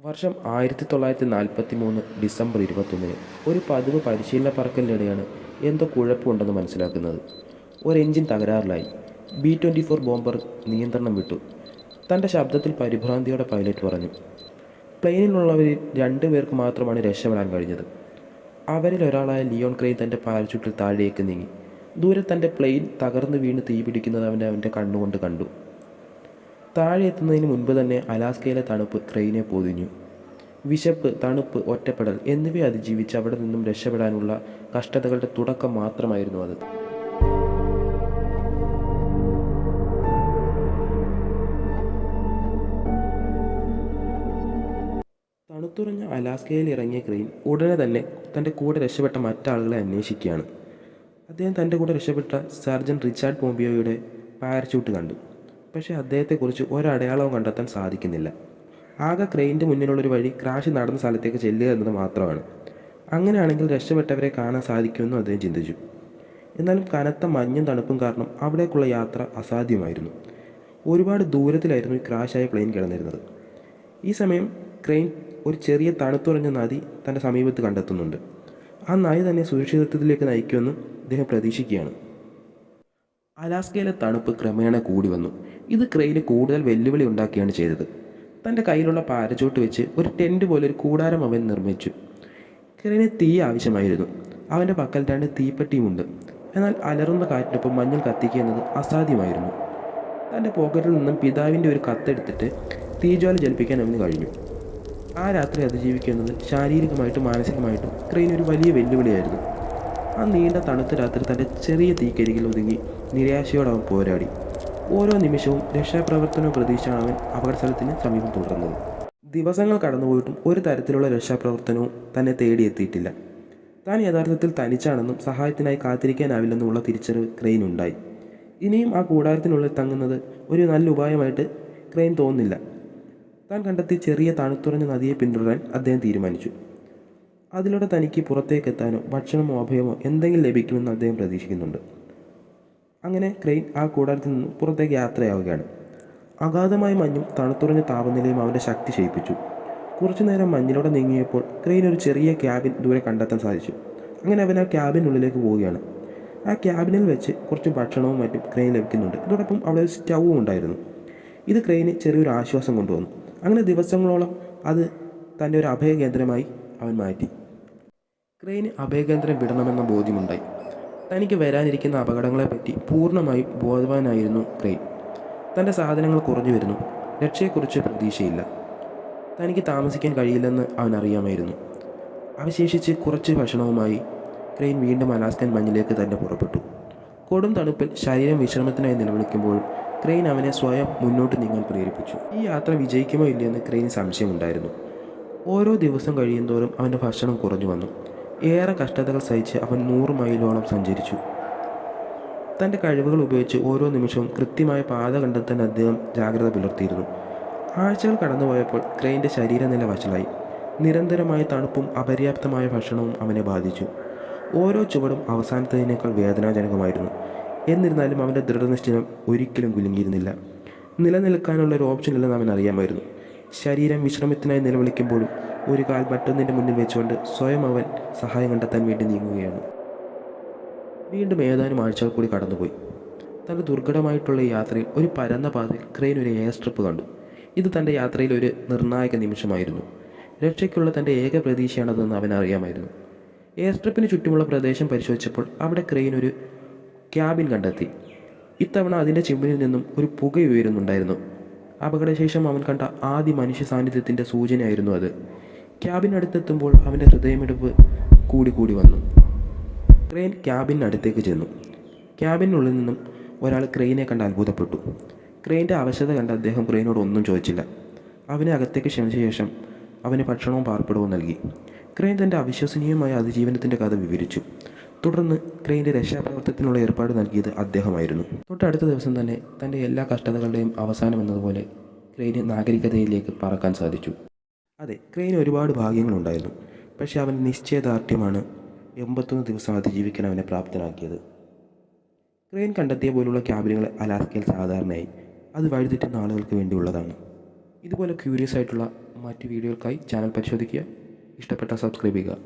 വർഷം 1943 ഡിസംബർ 21 ഒരു പതിവ് പരിശീലന പറക്കലിനിടെയാണ് എന്തോ കുഴപ്പമുണ്ടെന്ന് മനസ്സിലാക്കുന്നത്. ഒരു എഞ്ചിൻ തകരാറിലായി. B-24 ബോംബർ നിയന്ത്രണം വിട്ടു. തൻ്റെ ശബ്ദത്തിൽ പരിഭ്രാന്തിയോടെ പൈലറ്റ് പറഞ്ഞു. പ്ലെയിനിലുള്ളവരിൽ 2 പേർക്ക് മാത്രമാണ് രക്ഷപ്പെടാൻ കഴിഞ്ഞത്. അവരിൽ ഒരാളായ ലിയോൺ ക്രെയിൻ തൻ്റെ പാരച്യൂട്ടിൽ താഴേക്ക് നീങ്ങി. ദൂരെ തൻ്റെ പ്ലെയിൻ തകർന്നു വീണ് തീപിടിക്കുന്നത് അവൻ്റെ കണ്ണുകൊണ്ട് കണ്ടു. താഴെ എത്തുന്നതിന് മുൻപ് തന്നെ അലാസ്കയിലെ തണുപ്പ് ക്രെയിനെ പൊതിഞ്ഞു. വിശപ്പ്, തണുപ്പ്, ഒറ്റപ്പെടൽ എന്നിവയെ അതിജീവിച്ച് അവിടെ നിന്നും രക്ഷപ്പെടാനുള്ള കഷ്ടതകളുടെ തുടക്കം മാത്രമായിരുന്നു അത്. തണുത്തുറഞ്ഞ അലാസ്കയിൽ ഇറങ്ങിയ ക്രെയിൻ ഉടനെ തന്നെ തൻ്റെ കൂടെ രക്ഷപ്പെട്ട മറ്റാളുകളെ അന്വേഷിക്കുകയാണ്. അദ്ദേഹം തൻ്റെ കൂടെ രക്ഷപ്പെട്ട സർജൻറ്റ് റിച്ചാർഡ് പോംപിയോയുടെ പാരച്യൂട്ട് കണ്ടു. പക്ഷേ അദ്ദേഹത്തെക്കുറിച്ച് ഒരടയാളവും കണ്ടെത്താൻ സാധിക്കുന്നില്ല. ആകെ ക്രെയിൻ്റെ മുന്നിലുള്ളൊരു വഴി ക്രാഷ് നടന്ന സ്ഥലത്തേക്ക് ചെല്ലുക എന്നത് മാത്രമാണ്. അങ്ങനെയാണെങ്കിൽ രക്ഷപ്പെട്ടവരെ കാണാൻ സാധിക്കുമെന്നും അദ്ദേഹം ചിന്തിച്ചു. എന്നാലും കനത്ത മഞ്ഞും തണുപ്പും കാരണം അവിടേക്കുള്ള യാത്ര അസാധ്യമായിരുന്നു. ഒരുപാട് ദൂരത്തിലായിരുന്നു ഈ ക്രാഷായ പ്ലെയിൻ കിടന്നിരുന്നത്. ഈ സമയം ക്രെയിൻ ഒരു ചെറിയ തണുത്തുറഞ്ഞ നദി തൻ്റെ സമീപത്ത് കണ്ടെത്തുന്നുണ്ട്. ആ നദി തന്നെ സുരക്ഷിതത്വത്തിലേക്ക് നയിക്കുമെന്നും അദ്ദേഹം പ്രതീക്ഷിക്കുകയാണ്. അലാസ്കയിലെ തണുപ്പ് ക്രമേണ കൂടി വന്നു. ഇത് ക്രെയിന് കൂടുതൽ വെല്ലുവിളി ഉണ്ടാക്കുകയാണ് ചെയ്തത്. തൻ്റെ കയ്യിലുള്ള പാരച്യൂട്ട് വെച്ച് ഒരു ടെൻറ്റ് പോലെ ഒരു കൂടാരം അവൻ നിർമ്മിച്ചു. ക്രെയിന് തീ ആവശ്യമായിരുന്നു. അവൻ്റെ പക്കൽ 2 തീപ്പെട്ടിയുമുണ്ട്. എന്നാൽ അലറുന്ന കാറ്റിനൊപ്പം മഞ്ഞൾ കത്തിക്കുക എന്നത് അസാധ്യമായിരുന്നു. തൻ്റെ പോക്കറ്റിൽ നിന്നും പിതാവിൻ്റെ ഒരു കത്തെടുത്തിട്ട് തീജ്വാല ജലിപ്പിക്കാൻ അവന് കഴിഞ്ഞു. ആ രാത്രി അതിജീവിക്കുന്നത് ശാരീരികമായിട്ടും മാനസികമായിട്ടും ക്രെയിന് ഒരു വലിയ വെല്ലുവിളിയായിരുന്നു. ആ നീണ്ട തണുത്ത രാത്രി തൻ്റെ ചെറിയ തീക്കരികിൽ ഒതുങ്ങി നിരാശയോടെ അവൻ പോരാടി. ഓരോ നിമിഷവും രക്ഷാപ്രവർത്തനവും പ്രതീക്ഷിച്ചാണ് അവൻ അപകടസ്ഥലത്തിന് സമീപം തുടർന്നത്. ദിവസങ്ങൾ കടന്നുപോയിട്ടും ഒരു തരത്തിലുള്ള രക്ഷാപ്രവർത്തനവും തന്നെ തേടിയെത്തിയിട്ടില്ല. താൻ യഥാർത്ഥത്തിൽ തനിച്ചാണെന്നും സഹായത്തിനായി കാത്തിരിക്കാനാവില്ലെന്നുമുള്ള തിരിച്ചറിവ് ക്രെയിനുണ്ടായി. ഇനിയും ആ കൂടാരത്തിനുള്ളിൽ തങ്ങുന്നത് ഒരു നല്ല ഉപായമായിട്ട് ക്രെയിൻ തോന്നുന്നില്ല. താൻ കണ്ടെത്തി ചെറിയ തണുത്തുറഞ്ഞ നദിയെ പിന്തുടരാൻ അദ്ദേഹം തീരുമാനിച്ചു. അതിലൂടെ തനിക്ക് പുറത്തേക്കെത്താനോ ഭക്ഷണമോ അഭയമോ എന്തെങ്കിലും ലഭിക്കുമെന്ന് അദ്ദേഹം പ്രതീക്ഷിക്കുന്നുണ്ട്. അങ്ങനെ ക്രെയിൻ ആ കൂടാരത്തിൽ നിന്ന് പുറത്തേക്ക് യാത്രയാവുകയാണ്. അഗാധമായ മഞ്ഞും തണുത്തുറഞ്ഞ താപനിലയും അവൻ്റെ ശക്തി ക്ഷയിപ്പിച്ചു. കുറച്ചു നേരം മഞ്ഞിലൂടെ നീങ്ങിയപ്പോൾ ക്രെയിൻ ഒരു ചെറിയ ക്യാബിൻ ദൂരെ കണ്ടെത്താൻ സാധിച്ചു. അങ്ങനെ അവൻ ആ ക്യാബിനുള്ളിലേക്ക് പോവുകയാണ്. ആ ക്യാബിനിൽ വെച്ച് കുറച്ച് ഭക്ഷണവും മറ്റും ക്രെയിൻ ലഭിക്കുന്നുണ്ട്. ഇതോടൊപ്പം അവിടെ ഒരു സ്റ്റൗവും ഉണ്ടായിരുന്നു. ഇത് ക്രെയിന് ചെറിയൊരു ആശ്വാസം കൊണ്ടുവന്നു. അങ്ങനെ ദിവസങ്ങളോളം അത് തൻ്റെ ഒരു അഭയകേന്ദ്രമായി അവൻ മാറ്റി. ക്രെയിന് അഭയകേന്ദ്രം വിടണമെന്ന ബോധ്യമുണ്ടായി. തനിക്ക് വരാനിരിക്കുന്ന അപകടങ്ങളെപ്പറ്റി പൂർണ്ണമായും ബോധവാനായിരുന്നു ക്രെയിൻ. തൻ്റെ സാധനങ്ങൾ കുറഞ്ഞു വരുന്നു. രക്ഷയെക്കുറിച്ച് പ്രതീക്ഷയില്ല. തനിക്ക് താമസിക്കാൻ കഴിയില്ലെന്ന് അവൻ അറിയാമായിരുന്നു. അവശേഷിച്ച് കുറച്ച് ഭക്ഷണവുമായി ക്രെയിൻ വീണ്ടും അലാസ്കൻ മഞ്ഞിലേക്ക് തന്നെ പുറപ്പെട്ടു. കൊടും തണുപ്പിൽ ശരീരം വിശ്രമത്തിനായി നിലവിളിക്കുമ്പോഴും ക്രെയിൻ അവനെ സ്വയം മുന്നോട്ട് നീങ്ങാൻ പ്രേരിപ്പിച്ചു. ഈ യാത്ര വിജയിക്കുമോ ഇല്ലയെന്ന് ക്രെയിന് സംശയമുണ്ടായിരുന്നു. ഓരോ ദിവസം കഴിയുന്തോറും അവൻ്റെ ഭക്ഷണം കുറഞ്ഞു വന്നു. ഏറെ കഷ്ടതകൾ സഹിച്ച് അവൻ 100 മൈലോളം സഞ്ചരിച്ചു. തൻ്റെ കഴിവുകൾ ഉപയോഗിച്ച് ഓരോ നിമിഷവും കൃത്യമായ പാത കണ്ടെത്താൻ അദ്ദേഹം ജാഗ്രത പുലർത്തിയിരുന്നു. ആഴ്ചകൾ കടന്നുപോയപ്പോൾ ക്രെയിൻ്റെ ശരീരനില വഷളായി. നിരന്തരമായ തണുപ്പും അപര്യാപ്തമായ ഭക്ഷണവും അവനെ ബാധിച്ചു. ഓരോ ചുവടും അവസാനത്തതിനേക്കാൾ വേദനാജനകമായിരുന്നു. എന്നിരുന്നാലും അവൻ്റെ ദൃഢനിശ്ചയം ഒരിക്കലും കുലുങ്ങിയിരുന്നില്ല. നിലനിൽക്കാനുള്ള ഒരു ഓപ്ഷനില്ലെന്ന് അവൻ അറിയാമായിരുന്നു. ശരീരം വിശ്രമത്തിനായി നിലവിളിക്കുമ്പോഴും ഒരു കാൽ മറ്റൊന്നിൻ്റെ മുന്നിൽ വെച്ചുകൊണ്ട് സ്വയം അവൻ സഹായം കണ്ടെത്താൻ വേണ്ടി നീങ്ങുകയാണ്. വീണ്ടും ഏതാനും ആഴ്ചകൾ കൂടി കടന്നുപോയി. തൻ്റെ ദുർഘടമായിട്ടുള്ള ഈ യാത്രയിൽ ഒരു പരന്ന പാതയിൽ ക്രെയിൻ ഒരു എയർ സ്ട്രിപ്പ് കണ്ടു. ഇത് തൻ്റെ യാത്രയിൽ ഒരു നിർണായക നിമിഷമായിരുന്നു. രക്ഷയ്ക്കുള്ള തൻ്റെ ഏക പ്രതീക്ഷയാണതെന്ന് അവൻ അറിയാമായിരുന്നു. എയർ സ്ട്രിപ്പിന് ചുറ്റുമുള്ള പ്രദേശം പരിശോധിച്ചപ്പോൾ അവിടെ ക്രെയിൻ ഒരു ക്യാബിൻ കണ്ടെത്തി. ഇത്തവണ അതിൻ്റെ ചിമ്മിനിൽ നിന്നും ഒരു പുക ഉയരുന്നുണ്ടായിരുന്നു. അപകടശേഷം അവൻ കണ്ട ആദ്യ മനുഷ്യ സാന്നിധ്യത്തിൻ്റെ സൂചനയായിരുന്നു അത്. ക്യാബിനടുത്തെത്തുമ്പോൾ അവൻ്റെ ഹൃദയമിടിപ്പ് കൂടി വന്നു. ക്രെയിൻ ക്യാബിനടുത്തേക്ക് ചെന്നു. ക്യാബിനുള്ളിൽ നിന്നും ഒരാൾ ക്രെയിനെ കണ്ട് അത്ഭുതപ്പെട്ടു. ക്രെയിൻ്റെ അവശത കണ്ട് അദ്ദേഹം ക്രെയിനോട് ഒന്നും ചോദിച്ചില്ല. അവനെ അകത്തേക്ക് ക്ഷണിച്ച ശേഷം അവന് ഭക്ഷണവും പാർപ്പിടവും നൽകി. ക്രെയിൻ തൻ്റെ അവിശ്വസനീയമായ അതിജീവനത്തിൻ്റെ കഥ വിവരിച്ചു. തുടർന്ന് ക്രെയിൻ്റെ രക്ഷാപ്രവർത്തനത്തിനുള്ള ഏർപ്പാട് നൽകിയത് അദ്ദേഹമായിരുന്നു. തൊട്ടടുത്ത ദിവസം തന്നെ തൻ്റെ എല്ലാ കഷ്ടതകളുടെയും അവസാനം എന്നതുപോലെ ക്രെയിന് നാഗരികതയിലേക്ക് പറക്കാൻ സാധിച്ചു. അതെ, ക്രെയിന് ഒരുപാട് ഭാഗ്യങ്ങളുണ്ടായിരുന്നു. പക്ഷേ അവൻ്റെ നിശ്ചയദാർഢ്യമാണ് 81 ദിവസം അതിജീവിക്കാൻ അവനെ പ്രാപ്തനാക്കിയത്. ക്രെയിൻ കണ്ടെത്തിയ പോലുള്ള ക്യാബിനുകൾ അലാസ്കയിൽ സാധാരണയായി. അത് വഴിതെറ്റുന്ന ആളുകൾക്ക് വേണ്ടിയുള്ളതാണ്. ഇതുപോലെ ക്യൂരിയസ് ആയിട്ടുള്ള മറ്റ് വീഡിയോകൾക്കായി ചാനൽ പരിശോധിക്കുക. ഇഷ്ടപ്പെട്ടാൽ സബ്സ്ക്രൈബ് ചെയ്യുക.